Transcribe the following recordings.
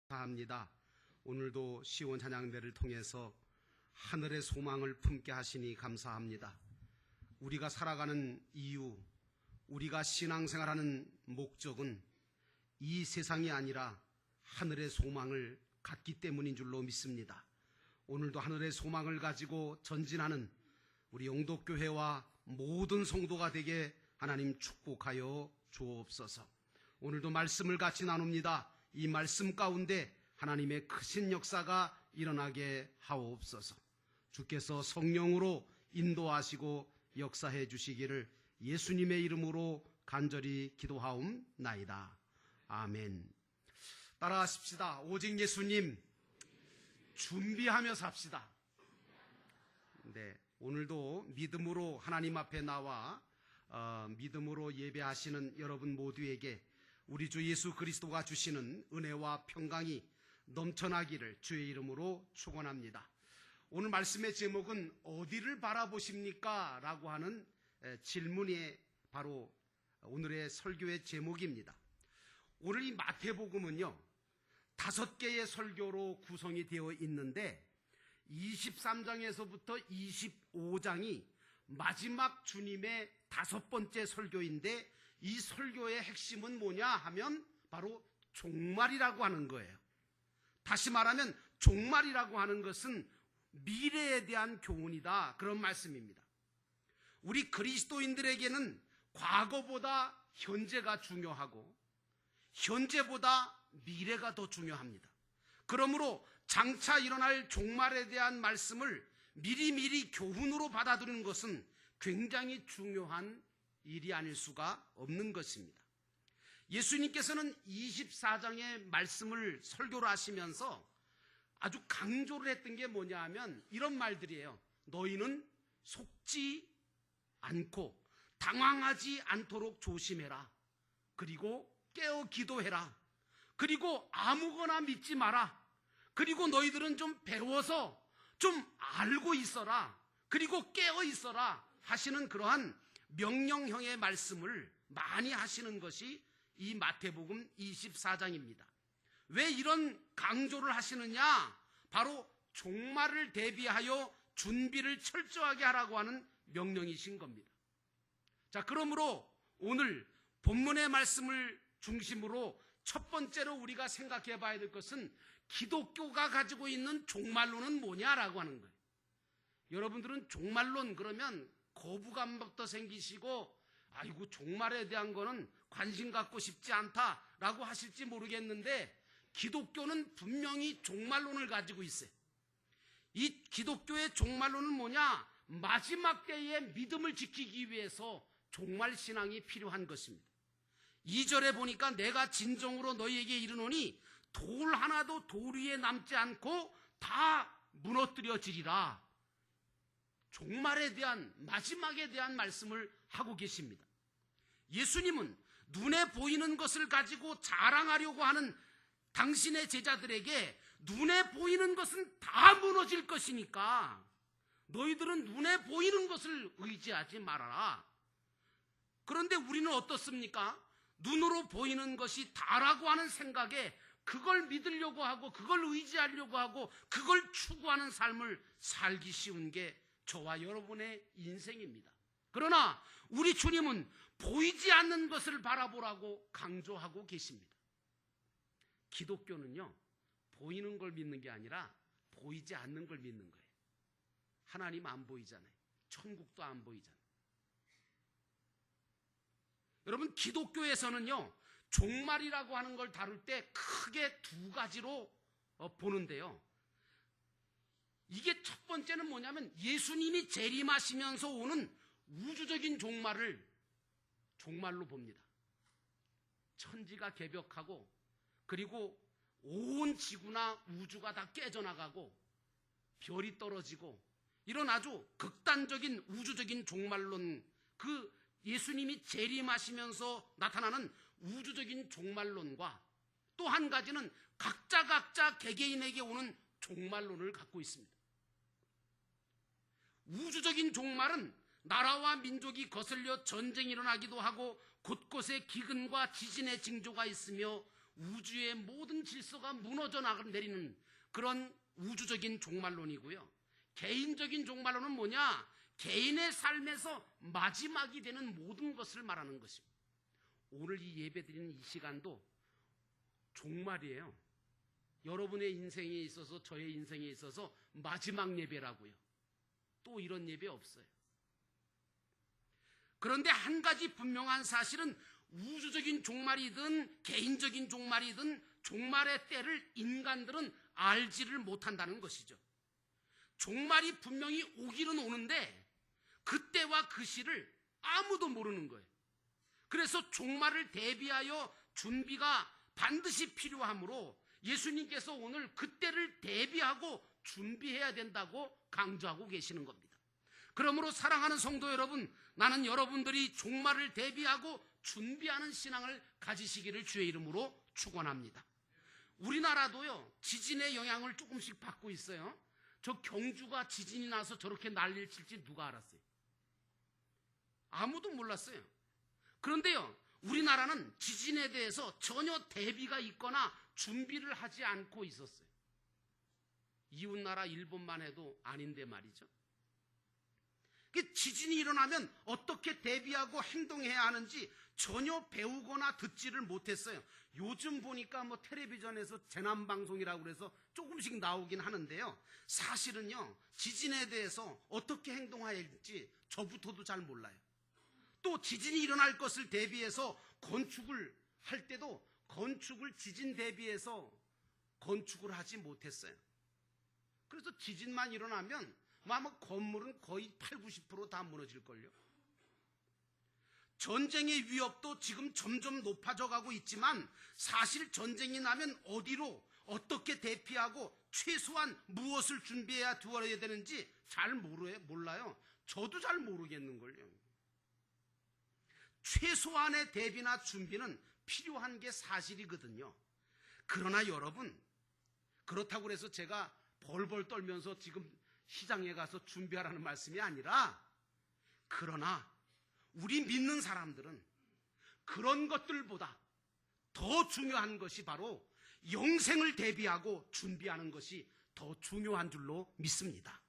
감사합니다. 오늘도 시온 찬양대를 통해서 하늘의 소망을 품게 하시니 감사합니다. 우리가 살아가는 이유, 우리가 신앙생활하는 목적은 이 세상이 아니라 하늘의 소망을 갖기 때문인 줄로 믿습니다. 오늘도 하늘의 소망을 가지고 전진하는 우리 영도교회와 모든 성도가 되게 하나님 축복하여 주옵소서. 오늘도 말씀을 같이 나눕니다. 이 말씀 가운데 하나님의 크신 역사가 일어나게 하옵소서. 주께서 성령으로 인도하시고 역사해 주시기를 예수님의 이름으로 간절히 기도하옵나이다. 아멘. 따라하십시다. 오직 예수님 준비하며 삽시다. 네, 오늘도 믿음으로 하나님 앞에 나와 믿음으로 예배하시는 여러분 모두에게 우리 주 예수 그리스도가 주시는 은혜와 평강이 넘쳐나기를 주의 이름으로 축원합니다. 오늘 말씀의 제목은 어디를 바라보십니까? 라고 하는 질문이 바로 오늘의 설교의 제목입니다. 오늘 이 마태복음은요 5개의 설교로 구성이 되어 있는데 23장에서부터 25장이 마지막 주님의 5번째 설교인데 이 설교의 핵심은 뭐냐 하면 바로 종말이라고 하는 거예요. 다시 말하면 종말이라고 하는 것은 미래에 대한 교훈이다, 그런 말씀입니다. 우리 그리스도인들에게는 과거보다 현재가 중요하고 현재보다 미래가 더 중요합니다. 그러므로 장차 일어날 종말에 대한 말씀을 미리미리 교훈으로 받아들이는 것은 굉장히 중요한 일이 아닐 수가 없는 것입니다. 예수님께서는 24장의 말씀을 설교를 하시면서 아주 강조를 했던 게 뭐냐 하면 이런 말들이에요. 너희는 속지 않고 당황하지 않도록 조심해라. 그리고 깨어 기도해라. 그리고 아무거나 믿지 마라. 그리고 너희들은 좀 배워서 좀 알고 있어라. 그리고 깨어 있어라 하시는 그러한 명령형의 말씀을 많이 하시는 것이 이 마태복음 24장입니다. 왜 이런 강조를 하시느냐? 바로 종말을 대비하여 준비를 철저하게 하라고 하는 명령이신 겁니다. 자, 그러므로 오늘 본문의 말씀을 중심으로 첫 번째로 우리가 생각해 봐야 될 것은 기독교가 가지고 있는 종말론은 뭐냐라고 하는 거예요. 여러분들은 종말론 그러면 거부감부터 생기시고 아이고 종말에 대한 거는 관심 갖고 싶지 않다라고 하실지 모르겠는데 기독교는 분명히 종말론을 가지고 있어요. 이 기독교의 종말론은 뭐냐? 마지막 때에 믿음을 지키기 위해서 종말신앙이 필요한 것입니다. 2절에 보니까 내가 진정으로 너희에게 이르노니 돌 하나도 돌 위에 남지 않고 다 무너뜨려지리라. 종말에 대한 마지막에 대한 말씀을 하고 계십니다. 예수님은 눈에 보이는 것을 가지고 자랑하려고 하는 당신의 제자들에게 눈에 보이는 것은 다 무너질 것이니까 너희들은 눈에 보이는 것을 의지하지 말아라. 그런데 우리는 어떻습니까? 눈으로 보이는 것이 다라고 하는 생각에 그걸 믿으려고 하고 그걸 의지하려고 하고 그걸 추구하는 삶을 살기 쉬운 게 저와 여러분의 인생입니다. 그러나 우리 주님은 보이지 않는 것을 바라보라고 강조하고 계십니다. 기독교는요 보이는 걸 믿는 게 아니라 보이지 않는 걸 믿는 거예요. 하나님 안 보이잖아요. 천국도 안 보이잖아요. 여러분 기독교에서는요 종말이라고 하는 걸 다룰 때 크게 두 가지로 보는데요. 이게 첫 번째는 뭐냐면 예수님이 재림하시면서 오는 우주적인 종말로 봅니다. 천지가 개벽하고 그리고 온 지구나 우주가 다 깨져나가고 별이 떨어지고 이런 아주 극단적인 우주적인 종말론, 그 예수님이 재림하시면서 나타나는 우주적인 종말론과 또 한 가지는 각자 개개인에게 오는 종말론을 갖고 있습니다. 우주적인 종말은 나라와 민족이 거슬려 전쟁이 일어나기도 하고 곳곳에 기근과 지진의 징조가 있으며 우주의 모든 질서가 무너져 내리는 그런 우주적인 종말론이고요. 개인적인 종말론은 뭐냐? 개인의 삶에서 마지막이 되는 모든 것을 말하는 것입니다. 오늘 이 예배 드리는 이 시간도 종말이에요. 여러분의 인생에 있어서, 저의 인생에 있어서 마지막 예배라고요. 또 이런 예배 없어요. 그런데 한 가지 분명한 사실은 우주적인 종말이든 개인적인 종말이든 종말의 때를 인간들은 알지를 못한다는 것이죠. 종말이 분명히 오기는 오는데 그때와 그 시를 아무도 모르는 거예요. 그래서 종말을 대비하여 준비가 반드시 필요하므로 예수님께서 오늘 그때를 대비하고 준비해야 된다고 강조하고 계시는 겁니다. 그러므로 사랑하는 성도 여러분, 나는 여러분들이 종말을 대비하고 준비하는 신앙을 가지시기를 주의 이름으로 축원합니다. 우리나라도요, 지진의 영향을 조금씩 받고 있어요. 저 경주가 지진이 나서 저렇게 난리를 칠지 누가 알았어요? 아무도 몰랐어요. 그런데요, 우리나라는 지진에 대해서 전혀 대비가 있거나 준비를 하지 않고 있었어요. 이웃나라 일본만 해도 아닌데 말이죠. 지진이 일어나면 어떻게 대비하고 행동해야 하는지 전혀 배우거나 듣지를 못했어요. 요즘 보니까 뭐 텔레비전에서 재난방송이라고 그래서 조금씩 나오긴 하는데요. 사실은요, 지진에 대해서 어떻게 행동해야 할지 저부터도 잘 몰라요. 또 지진이 일어날 것을 대비해서 건축을 할 때도 건축을 지진 대비해서 건축을 하지 못했어요. 그래서 지진만 일어나면 아마 건물은 거의 80, 90% 다 무너질걸요. 전쟁의 위협도 지금 점점 높아져 가고 있지만 사실 전쟁이 나면 어디로 어떻게 대피하고 최소한 무엇을 준비해야 두어야 되는지 잘 몰라요. 저도 잘 모르겠는걸요. 최소한의 대비나 준비는 필요한 게 사실이거든요. 그러나 여러분, 그렇다고 해서 제가 벌벌 떨면서 지금 시장에 가서 준비하라는 말씀이 아니라, 그러나 우리 믿는 사람들은 그런 것들보다 더 중요한 것이 바로 영생을 대비하고 준비하는 것이 더 중요한 줄로 믿습니다.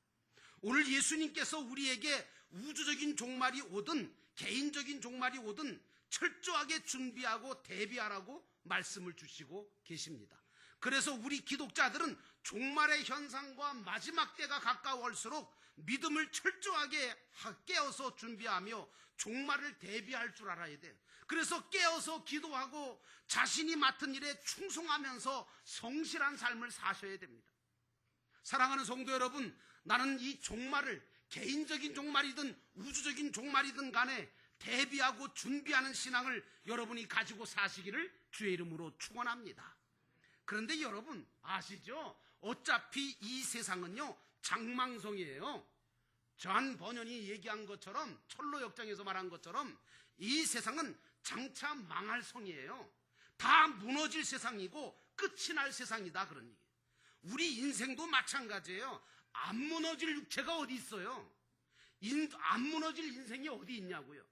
오늘 예수님께서 우리에게 우주적인 종말이 오든 개인적인 종말이 오든 철저하게 준비하고 대비하라고 말씀을 주시고 계십니다. 그래서 우리 기독자들은 종말의 현상과 마지막 때가 가까울수록 믿음을 철저하게 깨어서 준비하며 종말을 대비할 줄 알아야 돼요. 그래서 깨어서 기도하고 자신이 맡은 일에 충성하면서 성실한 삶을 사셔야 됩니다. 사랑하는 성도 여러분, 나는 이 종말을 개인적인 종말이든 우주적인 종말이든 간에 대비하고 준비하는 신앙을 여러분이 가지고 사시기를 주의 이름으로 축원합니다. 그런데 여러분 아시죠? 어차피 이 세상은요, 장망성이에요. 존 버년이 얘기한 것처럼, 철로 역정에서 말한 것처럼 이 세상은 장차 망할 성이에요. 다 무너질 세상이고 끝이 날 세상이다, 그런 얘기예요. 우리 인생도 마찬가지예요. 안 무너질 육체가 어디 있어요? 안 무너질 인생이 어디 있냐고요.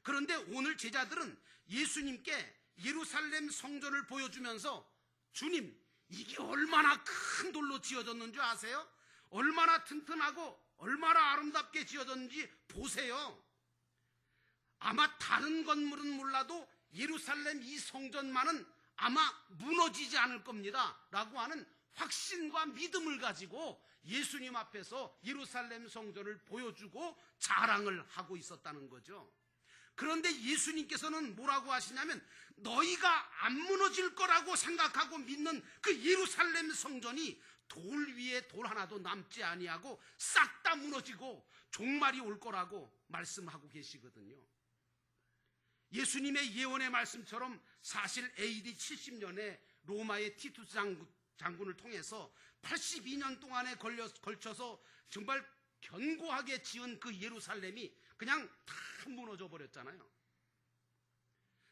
그런데 오늘 제자들은 예수님께 예루살렘 성전을 보여주면서, 주님, 이게 얼마나 큰 돌로 지어졌는 줄 아세요? 얼마나 튼튼하고 얼마나 아름답게 지어졌는지 보세요. 아마 다른 건물은 몰라도 예루살렘 이 성전만은 아마 무너지지 않을 겁니다 라고 하는 확신과 믿음을 가지고 예수님 앞에서 예루살렘 성전을 보여주고 자랑을 하고 있었다는 거죠. 그런데 예수님께서는 뭐라고 하시냐면, 너희가 안 무너질 거라고 생각하고 믿는 그 예루살렘 성전이 돌 위에 돌 하나도 남지 아니하고 싹 다 무너지고 종말이 올 거라고 말씀하고 계시거든요. 예수님의 예언의 말씀처럼 사실 AD 70년에 로마의 티투스 장군을 통해서 82년 동안에 걸쳐서 정말 견고하게 지은 그 예루살렘이 그냥 다 무너져 버렸잖아요.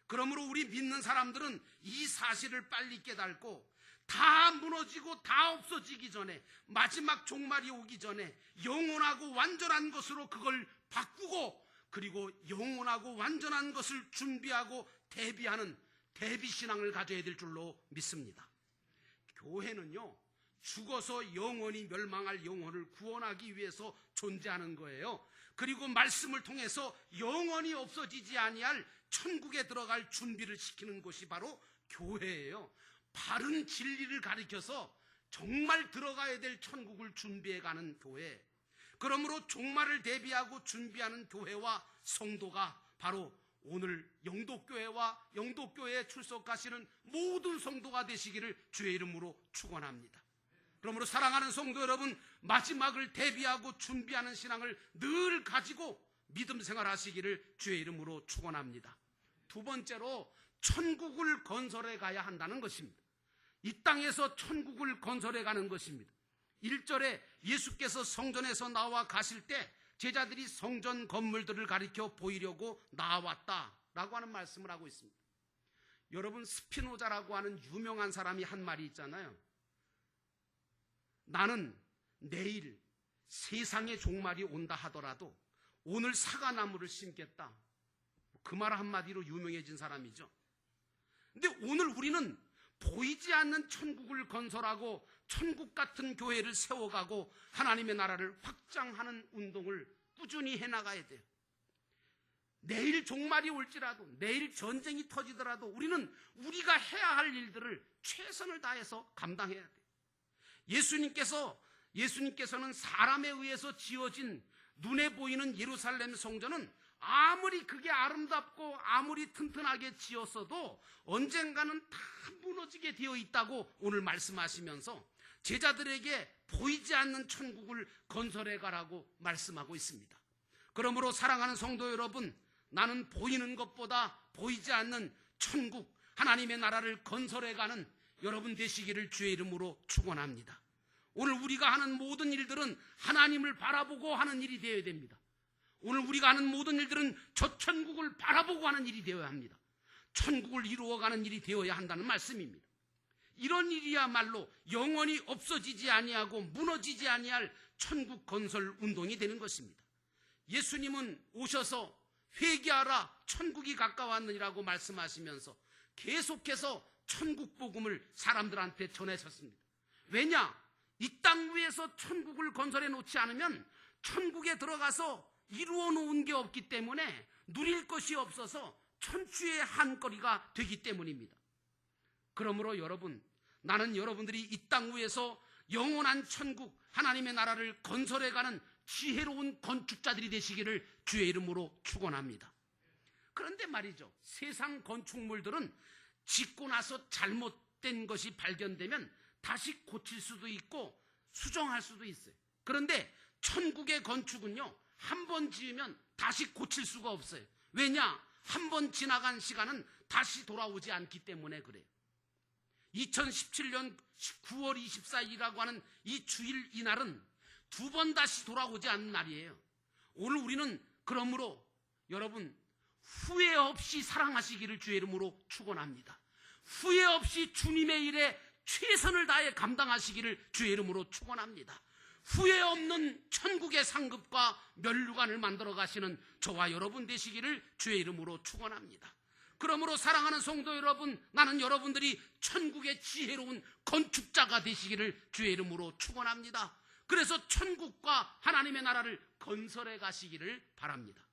그러므로 우리 믿는 사람들은 이 사실을 빨리 깨닫고 다 무너지고 다 없어지기 전에, 마지막 종말이 오기 전에 영원하고 완전한 것으로 그걸 바꾸고, 그리고 영원하고 완전한 것을 준비하고 대비하는 대비신앙을 가져야 될 줄로 믿습니다. 교회는요, 죽어서 영원히 멸망할 영혼을 구원하기 위해서 존재하는 거예요. 그리고 말씀을 통해서 영원히 없어지지 아니할 천국에 들어갈 준비를 시키는 곳이 바로 교회예요. 바른 진리를 가르쳐서 정말 들어가야 될 천국을 준비해가는 교회. 그러므로 종말을 대비하고 준비하는 교회와 성도가 바로 오늘 영도교회와 영도교회에 출석하시는 모든 성도가 되시기를 주의 이름으로 축원합니다. 그러므로 사랑하는 성도 여러분, 마지막을 대비하고 준비하는 신앙을 늘 가지고 믿음 생활하시기를 주의 이름으로 축원합니다. 두 번째로 천국을 건설해 가야 한다는 것입니다. 이 땅에서 천국을 건설해 가는 것입니다. 1절에 예수께서 성전에서 나와 가실 때 제자들이 성전 건물들을 가리켜 보이려고 나왔다라고 하는 말씀을 하고 있습니다. 여러분, 스피노자라고 하는 유명한 사람이 한 말이 있잖아요. 나는 내일 세상의 종말이 온다 하더라도 오늘 사과나무를 심겠다. 그 말 한마디로 유명해진 사람이죠. 근데 오늘 우리는 보이지 않는 천국을 건설하고 천국 같은 교회를 세워가고 하나님의 나라를 확장하는 운동을 꾸준히 해나가야 돼요. 내일 종말이 올지라도, 내일 전쟁이 터지더라도 우리는 우리가 해야 할 일들을 최선을 다해서 감당해야 돼요. 예수님께서는 사람에 의해서 지어진 눈에 보이는 예루살렘 성전은 아무리 그게 아름답고 아무리 튼튼하게 지었어도 언젠가는 다 무너지게 되어 있다고 오늘 말씀하시면서 제자들에게 보이지 않는 천국을 건설해 가라고 말씀하고 있습니다. 그러므로 사랑하는 성도 여러분, 나는 보이는 것보다 보이지 않는 천국, 하나님의 나라를 건설해 가는 여러분 되시기를 주의 이름으로 축원합니다. 오늘 우리가 하는 모든 일들은 하나님을 바라보고 하는 일이 되어야 됩니다. 오늘 우리가 하는 모든 일들은 저 천국을 바라보고 하는 일이 되어야 합니다. 천국을 이루어가는 일이 되어야 한다는 말씀입니다. 이런 일이야말로 영원히 없어지지 아니하고 무너지지 아니할 천국 건설 운동이 되는 것입니다. 예수님은 오셔서 회개하라, 천국이 가까웠느니라고 말씀하시면서 계속해서 천국 복음을 사람들한테 전하셨습니다. 왜냐? 이 땅 위에서 천국을 건설해 놓지 않으면 천국에 들어가서 이루어 놓은 게 없기 때문에 누릴 것이 없어서 천추의 한거리가 되기 때문입니다. 그러므로 여러분, 나는 여러분들이 이 땅 위에서 영원한 천국, 하나님의 나라를 건설해가는 지혜로운 건축자들이 되시기를 주의 이름으로 축원합니다. 그런데 말이죠, 세상 건축물들은 짓고 나서 잘못된 것이 발견되면 다시 고칠 수도 있고 수정할 수도 있어요. 그런데 천국의 건축은요, 한 번 지으면 다시 고칠 수가 없어요. 왜냐? 한 번 지나간 시간은 다시 돌아오지 않기 때문에 그래요. 2017년 9월 24일이라고 하는 이 주일 이날은 두 번 다시 돌아오지 않는 날이에요. 오늘 우리는 그러므로 여러분, 후회 없이 사랑하시기를 주의 이름으로 축원합니다. 후회 없이 주님의 일에 최선을 다해 감당하시기를 주의 이름으로 축원합니다. 후회 없는 천국의 상급과 면류관을 만들어 가시는 저와 여러분 되시기를 주의 이름으로 축원합니다. 그러므로 사랑하는 성도 여러분, 나는 여러분들이 천국의 지혜로운 건축자가 되시기를 주의 이름으로 축원합니다. 그래서 천국과 하나님의 나라를 건설해 가시기를 바랍니다.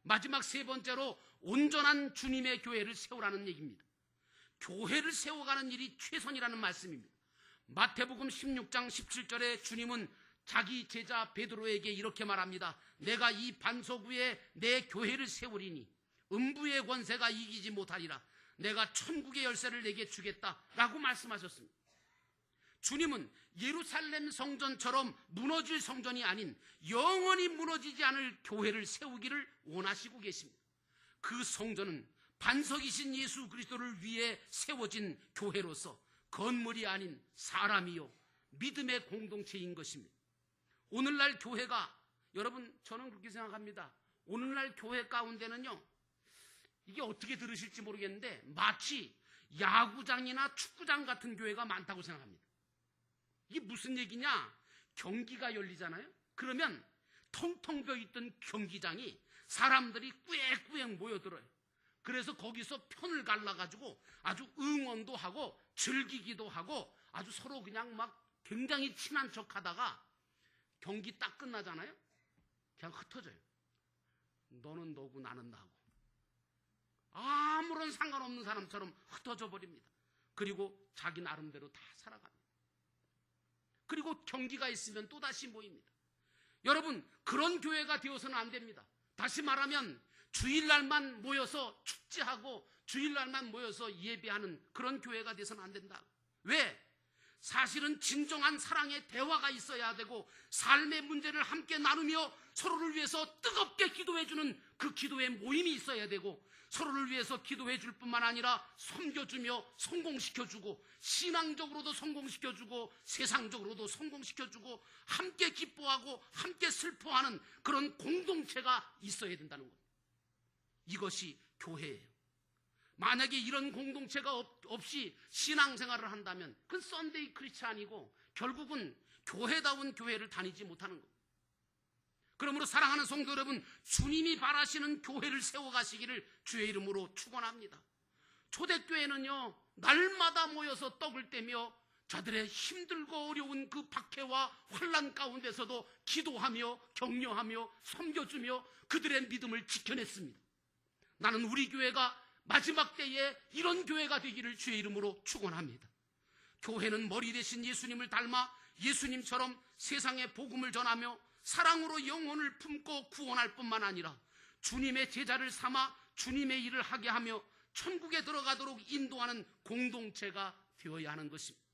마지막 세 번째로 온전한 주님의 교회를 세우라는 얘기입니다. 교회를 세워가는 일이 최선이라는 말씀입니다. 마태복음 16장 17절에 주님은 자기 제자 베드로에게 이렇게 말합니다. 내가 이 반석 위에 내 교회를 세우리니 음부의 권세가 이기지 못하리라. 내가 천국의 열쇠를 내게 주겠다라고 말씀하셨습니다. 주님은 예루살렘 성전처럼 무너질 성전이 아닌 영원히 무너지지 않을 교회를 세우기를 원하시고 계십니다. 그 성전은 반석이신 예수 그리스도를 위해 세워진 교회로서 건물이 아닌 사람이요 믿음의 공동체인 것입니다. 오늘날 교회가, 여러분, 저는 그렇게 생각합니다. 오늘날 교회 가운데는요, 이게 어떻게 들으실지 모르겠는데 마치 야구장이나 축구장 같은 교회가 많다고 생각합니다. 이게 무슨 얘기냐? 경기가 열리잖아요. 그러면 텅텅 비어있던 경기장이 사람들이 꾸역꾸역 모여들어요. 그래서 거기서 편을 갈라가지고 아주 응원도 하고 즐기기도 하고 아주 서로 그냥 막 굉장히 친한 척 하다가 경기 딱 끝나잖아요. 그냥 흩어져요. 너는 너고 나는 나고. 아무런 상관없는 사람처럼 흩어져 버립니다. 그리고 자기 나름대로 다 살아갑니다. 그리고 경기가 있으면 또다시 모입니다. 여러분, 그런 교회가 되어서는 안 됩니다. 다시 말하면 주일날만 모여서 축제하고 주일날만 모여서 예배하는 그런 교회가 돼서는 안 된다. 왜? 사실은 진정한 사랑의 대화가 있어야 되고 삶의 문제를 함께 나누며 서로를 위해서 뜨겁게 기도해주는 그 기도의 모임이 있어야 되고 서로를 위해서 기도해줄 뿐만 아니라 섬겨주며 성공시켜주고 신앙적으로도 성공시켜주고 세상적으로도 성공시켜주고 함께 기뻐하고 함께 슬퍼하는 그런 공동체가 있어야 된다는 것. 이것이 교회예요. 만약에 이런 공동체가 없이 신앙생활을 한다면 그건 썬데이 크리스찬이고 결국은 교회다운 교회를 다니지 못하는 것. 그러므로 사랑하는 성도 여러분, 주님이 바라시는 교회를 세워가시기를 주의 이름으로 축원합니다. 초대교회는요, 날마다 모여서 떡을 떼며 자들의 힘들고 어려운 그 박해와 환난 가운데서도 기도하며 격려하며 섬겨주며 그들의 믿음을 지켜냈습니다. 나는 우리 교회가 마지막 때에 이런 교회가 되기를 주의 이름으로 축원합니다. 교회는 머리 대신 예수님을 닮아 예수님처럼 세상에 복음을 전하며 사랑으로 영혼을 품고 구원할 뿐만 아니라 주님의 제자를 삼아 주님의 일을 하게 하며 천국에 들어가도록 인도하는 공동체가 되어야 하는 것입니다.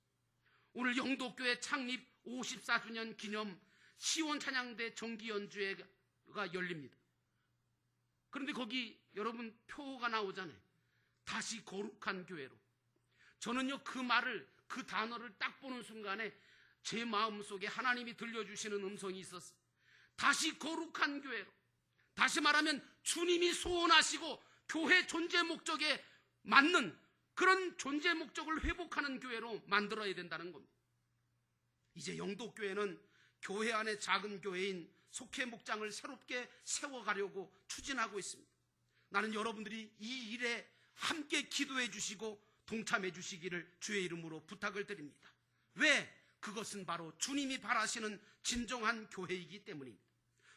오늘 영도교회 창립 54주년 기념 시온 찬양대 정기 연주회가 열립니다. 그런데 거기 여러분 표가 나오잖아요. 다시 거룩한 교회로. 저는요 그 단어를 딱 보는 순간에 제 마음속에 하나님이 들려주시는 음성이 있었어요. 다시 거룩한 교회로. 다시 말하면 주님이 소원하시고 교회 존재 목적에 맞는 그런 존재 목적을 회복하는 교회로 만들어야 된다는 겁니다. 이제 영도교회는 교회 안에 작은 교회인 속회 목장을 새롭게 세워가려고 추진하고 있습니다. 나는 여러분들이 이 일에 함께 기도해 주시고 동참해 주시기를 주의 이름으로 부탁을 드립니다. 왜? 그것은 바로 주님이 바라시는 진정한 교회이기 때문입니다.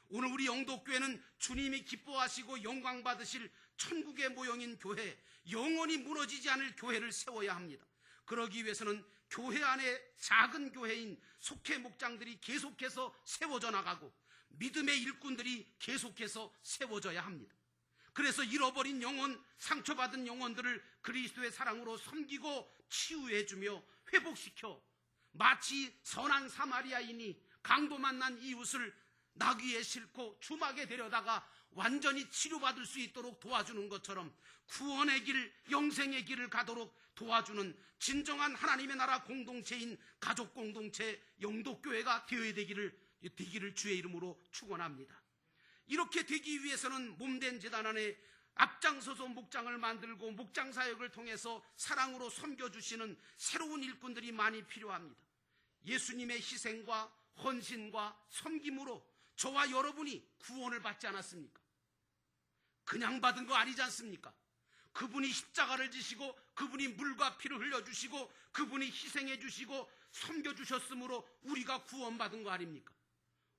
오늘 우리 영도교회는 주님이 기뻐하시고 영광 받으실 천국의 모형인 교회, 영원히 무너지지 않을 교회를 세워야 합니다. 그러기 위해서는 교회 안에 작은 교회인 속회 목장들이 계속해서 세워져 나가고 믿음의 일꾼들이 계속해서 세워져야 합니다. 그래서 잃어버린 영혼, 상처받은 영혼들을 그리스도의 사랑으로 섬기고 치유해주며 회복시켜 마치 선한 사마리아인이 강도 만난 이웃을 나귀에 싣고 주막에 데려다가 완전히 치료받을 수 있도록 도와주는 것처럼 구원의 길, 영생의 길을 가도록 도와주는 진정한 하나님의 나라 공동체인 가족 공동체 영도교회가 되어야 되기를 주의 이름으로 축원합니다. 이렇게 되기 위해서는 몸된 제단 안에 앞장서서 목장을 만들고 목장 사역을 통해서 사랑으로 섬겨주시는 새로운 일꾼들이 많이 필요합니다. 예수님의 희생과 헌신과 섬김으로 저와 여러분이 구원을 받지 않았습니까? 그냥 받은 거 아니지 않습니까? 그분이 십자가를 지시고 그분이 물과 피를 흘려주시고 그분이 희생해 주시고 섬겨주셨으므로 우리가 구원받은 거 아닙니까?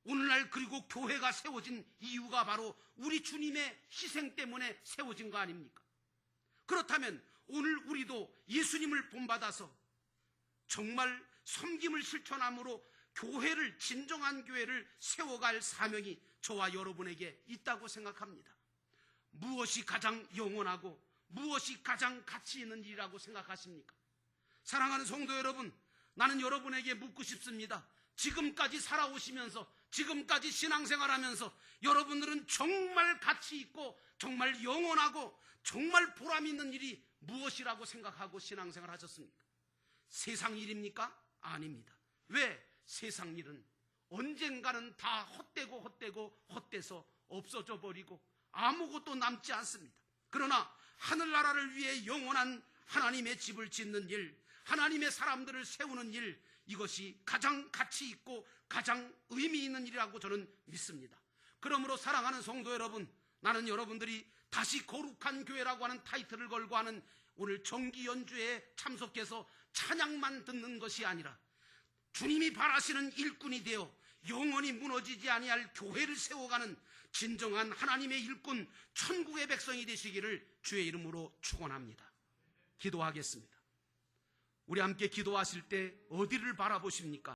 오늘날 그리고 교회가 세워진 이유가 바로 우리 주님의 희생 때문에 세워진 거 아닙니까? 그렇다면 오늘 우리도 예수님을 본받아서 정말 섬김을 실천함으로 교회를, 진정한 교회를 세워갈 사명이 저와 여러분에게 있다고 생각합니다. 무엇이 가장 영원하고 무엇이 가장 가치 있는 일이라고 생각하십니까? 사랑하는 성도 여러분, 나는 여러분에게 묻고 싶습니다. 지금까지 살아오시면서, 지금까지 신앙생활하면서 여러분들은 정말 가치 있고 정말 영원하고 정말 보람 있는 일이 무엇이라고 생각하고 신앙생활 하셨습니까? 세상 일입니까? 아닙니다. 왜? 세상 일은 언젠가는 다 헛되고 없어져 버리고 아무것도 남지 않습니다. 그러나 하늘나라를 위해 영원한 하나님의 집을 짓는 일, 하나님의 사람들을 세우는 일, 이것이 가장 가치 있고 가장 의미 있는 일이라고 저는 믿습니다. 그러므로 사랑하는 성도 여러분, 나는 여러분들이 다시 거룩한 교회라고 하는 타이틀을 걸고 하는 오늘 정기 연주에 참석해서 찬양만 듣는 것이 아니라 주님이 바라시는 일꾼이 되어 영원히 무너지지 아니할 교회를 세워가는 진정한 하나님의 일꾼, 천국의 백성이 되시기를 주의 이름으로 축원합니다. 기도하겠습니다. 우리 함께 기도하실 때 어디를 바라보십니까?